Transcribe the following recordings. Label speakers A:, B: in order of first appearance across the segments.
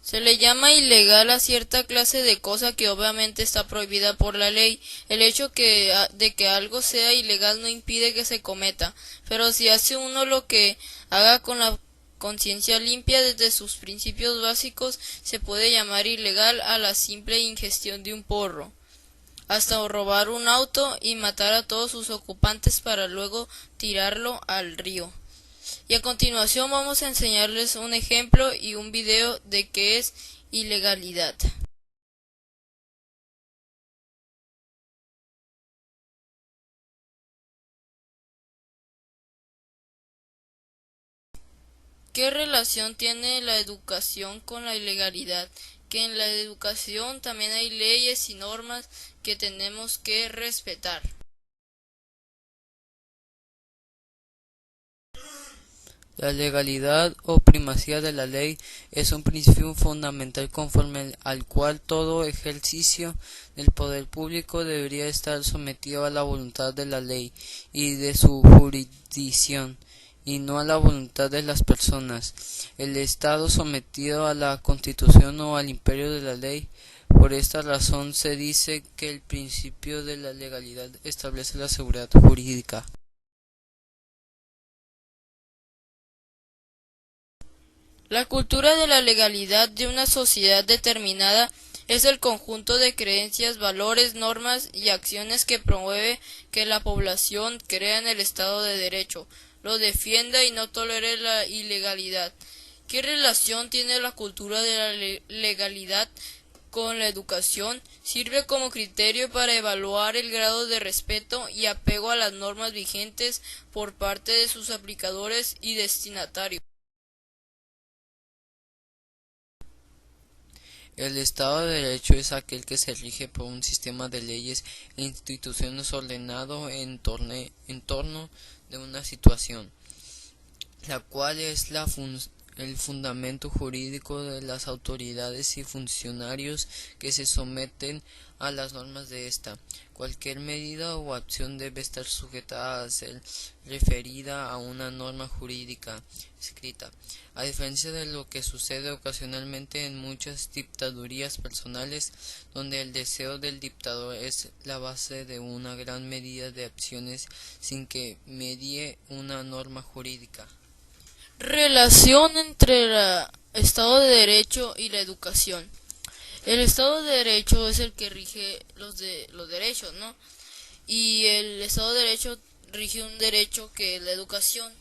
A: Se le llama ilegal a cierta clase de cosa que obviamente está prohibida por la ley. El hecho de que algo sea ilegal no impide que se cometa, pero si hace uno lo que haga con la conciencia limpia desde sus principios básicos, se puede llamar ilegal a la simple ingestión de un porro, hasta robar un auto y matar a todos sus ocupantes para luego tirarlo al río. Y a continuación vamos a enseñarles un ejemplo y un video de qué es ilegalidad. ¿Qué relación tiene la educación con la ilegalidad? Que en la educación también hay leyes y normas que tenemos que respetar.
B: La legalidad o primacía de la ley es un principio fundamental conforme al cual todo ejercicio del poder público debería estar sometido a la voluntad de la ley y de su jurisdicción, y no a la voluntad de las personas. El Estado sometido a la Constitución o al imperio de la ley. Por esta razón se dice que el principio de la legalidad establece la seguridad jurídica.
A: La cultura de la legalidad de una sociedad determinada es el conjunto de creencias, valores, normas y acciones que promueve que la población crea en el Estado de Derecho, lo defienda y no tolere la ilegalidad. ¿Qué relación tiene la cultura de la legalidad con la educación? Sirve como criterio para evaluar el grado de respeto y apego a las normas vigentes por parte de sus aplicadores y destinatarios.
B: El Estado de Derecho es aquel que se rige por un sistema de leyes e instituciones ordenado en torno de una situación, la cual es el fundamento jurídico de las autoridades y funcionarios que se someten a las normas de esta. Cualquier medida o acción debe estar sujeta a ser referida a una norma jurídica escrita, a diferencia de lo que sucede ocasionalmente en muchas dictadurías personales, donde el deseo del dictador es la base de una gran medida de acciones sin que medie una norma jurídica.
A: Relación entre el Estado de Derecho y la educación. El Estado de Derecho es el que rige los derechos, ¿no? Y el Estado de Derecho rige un derecho que es la educación.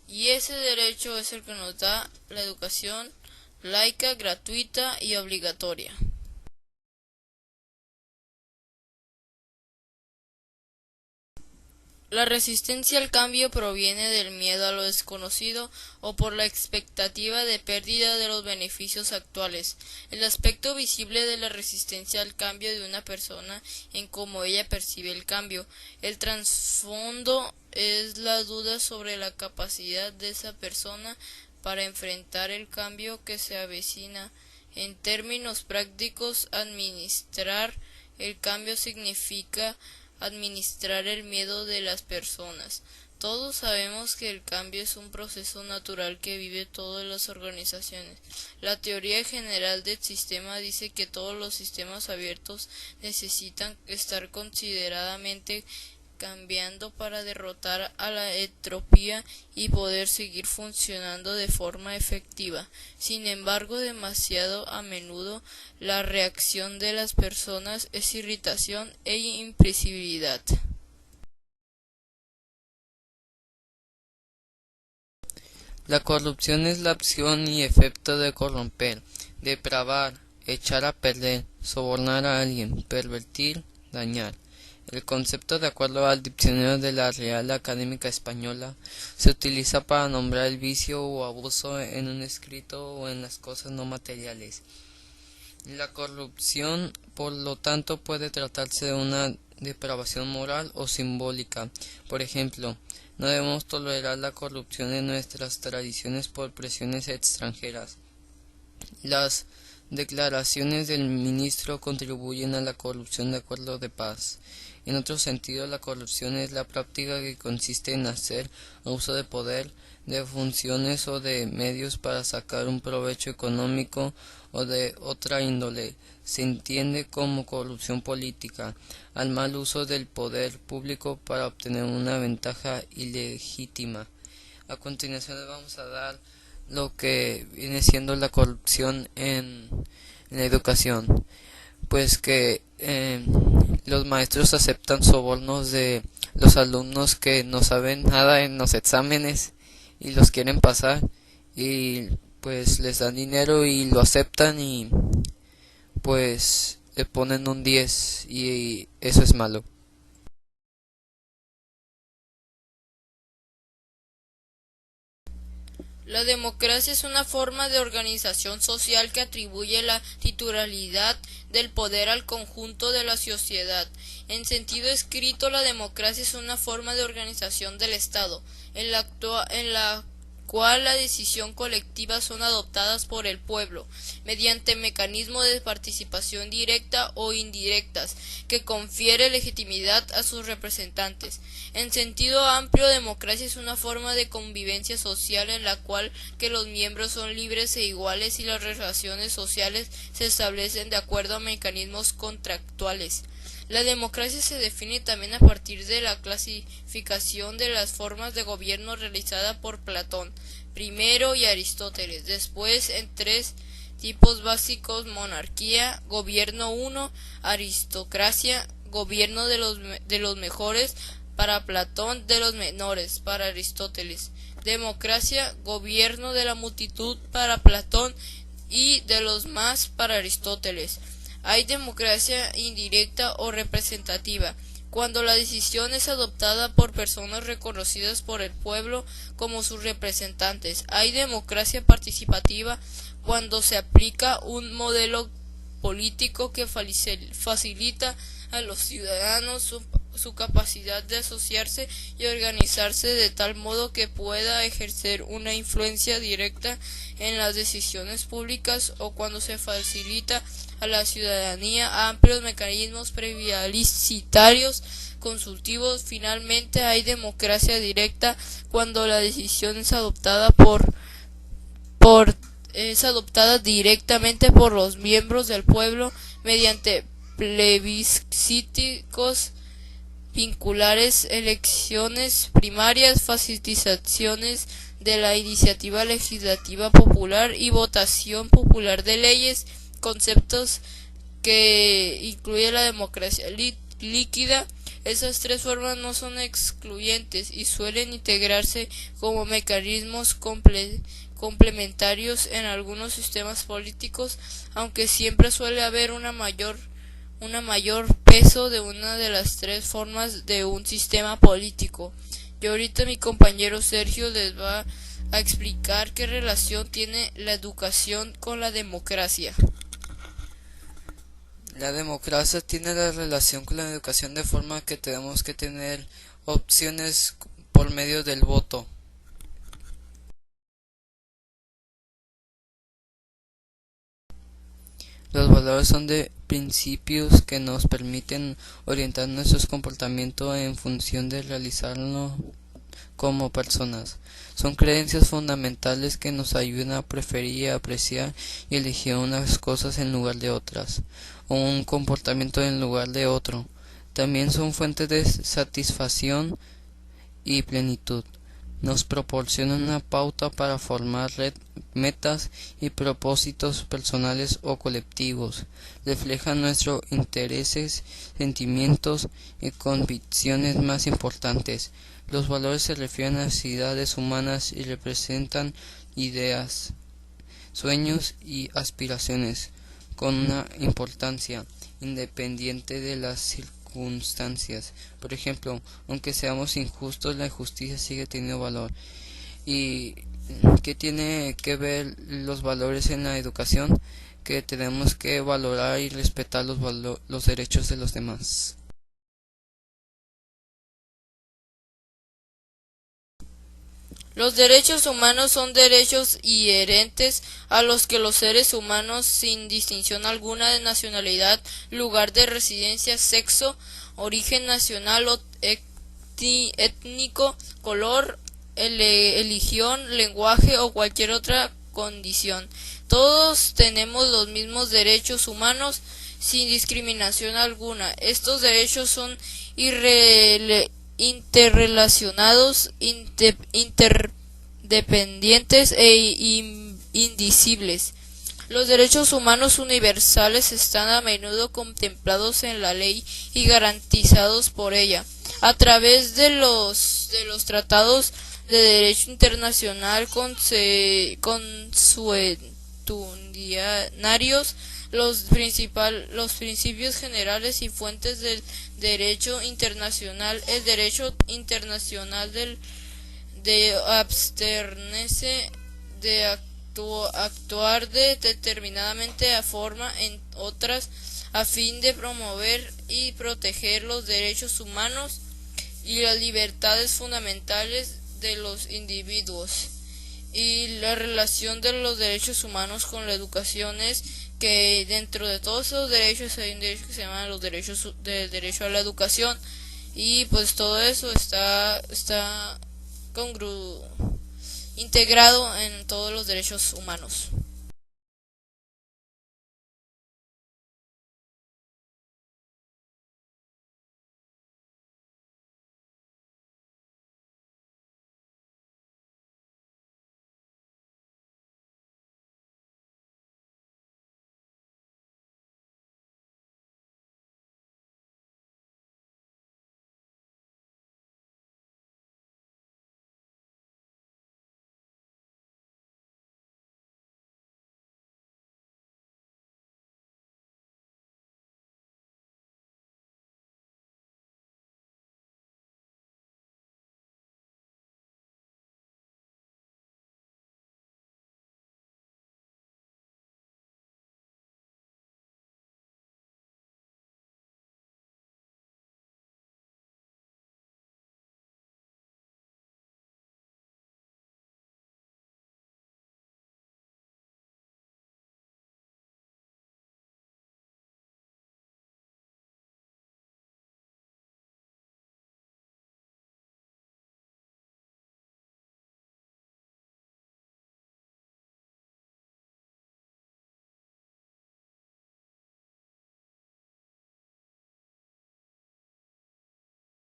A: Y ese derecho es el que nos da la educación laica, gratuita y obligatoria. La resistencia al cambio proviene del miedo a lo desconocido o por la expectativa de pérdida de los beneficios actuales. El aspecto visible de la resistencia al cambio de una persona en cómo ella percibe el cambio. El trasfondo es la duda sobre la capacidad de esa persona para enfrentar el cambio que se avecina. En términos prácticos, administrar el cambio significa administrar el miedo de las personas. Todos sabemos que el cambio es un proceso natural que vive todas las organizaciones. La teoría general del sistema dice que todos los sistemas abiertos necesitan estar consideradamente cambiando para derrotar a la entropía y poder seguir funcionando de forma efectiva. Sin embargo, demasiado a menudo la reacción de las personas es irritación e imprevisibilidad.
B: La corrupción es la acción y efecto de corromper, depravar, echar a perder, sobornar a alguien, pervertir, dañar. El concepto, de acuerdo al diccionario de la Real Academia Española, se utiliza para nombrar el vicio o abuso en un escrito o en las cosas no materiales. La corrupción, por lo tanto, puede tratarse de una depravación moral o simbólica. Por ejemplo, no debemos tolerar la corrupción en nuestras tradiciones por presiones extranjeras. Las declaraciones del ministro contribuyen a la corrupción de acuerdo de paz. En otro sentido, la corrupción es la práctica que consiste en hacer uso de poder, de funciones o de medios para sacar un provecho económico o de otra índole. Se entiende como corrupción política al mal uso del poder público para obtener una ventaja ilegítima. A continuación les vamos a dar lo que viene siendo la corrupción en la educación. Pues que los maestros aceptan sobornos de los alumnos que no saben nada en los exámenes y los quieren pasar, y pues les dan dinero y lo aceptan y pues le ponen un 10 y eso es malo.
A: La democracia es una forma de organización social que atribuye la titularidad del poder al conjunto de la sociedad. En sentido estricto, la democracia es una forma de organización del Estado, en la cual las decisiones colectivas son adoptadas por el pueblo, mediante mecanismos de participación directa o indirectas, que confiere legitimidad a sus representantes. En sentido amplio, democracia es una forma de convivencia social en la cual que los miembros son libres e iguales y las relaciones sociales se establecen de acuerdo a mecanismos contractuales. La democracia se define también a partir de la clasificación de las formas de gobierno realizada por Platón primero y Aristóteles, después en tres tipos básicos: monarquía, gobierno uno, aristocracia, gobierno de los mejores para Platón, de los menores para Aristóteles, democracia, gobierno de la multitud para Platón y de los más para Aristóteles. Hay democracia indirecta o representativa, cuando la decisión es adoptada por personas reconocidas por el pueblo como sus representantes. Hay democracia participativa, cuando se aplica un modelo político que facilita a los ciudadanos su capacidad de asociarse y organizarse de tal modo que pueda ejercer una influencia directa en las decisiones públicas, o cuando se facilita a la ciudadanía amplios mecanismos plebiscitarios consultivos. Finalmente, hay democracia directa, cuando la decisión es adoptada directamente por los miembros del pueblo mediante plebiscitos vinculares, elecciones primarias, facilitaciones de la iniciativa legislativa popular y votación popular de leyes, conceptos que incluye la democracia líquida. Esas tres formas no son excluyentes y suelen integrarse como mecanismos complementarios en algunos sistemas políticos, aunque siempre suele haber una mayor peso de una de las tres formas de un sistema político. Y ahorita mi compañero Sergio les va a explicar qué relación tiene la educación con la democracia.
B: La democracia tiene la relación con la educación de forma que tenemos que tener opciones por medio del voto. Los valores son de principios que nos permiten orientar nuestros comportamientos en función de realizarlo como personas. Son creencias fundamentales que nos ayudan a preferir, apreciar y elegir unas cosas en lugar de otras, o un comportamiento en lugar de otro. También son fuentes de satisfacción y plenitud. Nos proporcionan una pauta para formar metas y propósitos personales o colectivos. Reflejan nuestros intereses, sentimientos y convicciones más importantes. Los valores se refieren a necesidades humanas y representan ideas, sueños y aspiraciones con una importancia independiente de las circunstancias. Por ejemplo, aunque seamos injustos, la justicia sigue teniendo valor. ¿Y qué tiene que ver los valores en la educación? Que tenemos que valorar y respetar los derechos de los demás.
A: Los derechos humanos son derechos inherentes a los que los seres humanos, sin distinción alguna de nacionalidad, lugar de residencia, sexo, origen nacional o étnico, color, religión, lenguaje o cualquier otra condición. Todos tenemos los mismos derechos humanos sin discriminación alguna. Estos derechos son interrelacionados, interdependientes e indivisibles. Los derechos humanos universales están a menudo contemplados en la ley y garantizados por ella. A través de los tratados de derecho internacional consuetudinarios, los principios generales y fuentes del derecho internacional. El derecho internacional de abstenerse de actuar determinadamente a forma en otras a fin de promover y proteger los derechos humanos y las libertades fundamentales de los individuos. Y la relación de los derechos humanos con la educación es que dentro de todos esos derechos hay un derecho que se llama los derechos del derecho a la educación, y pues todo eso está integrado en todos los derechos humanos.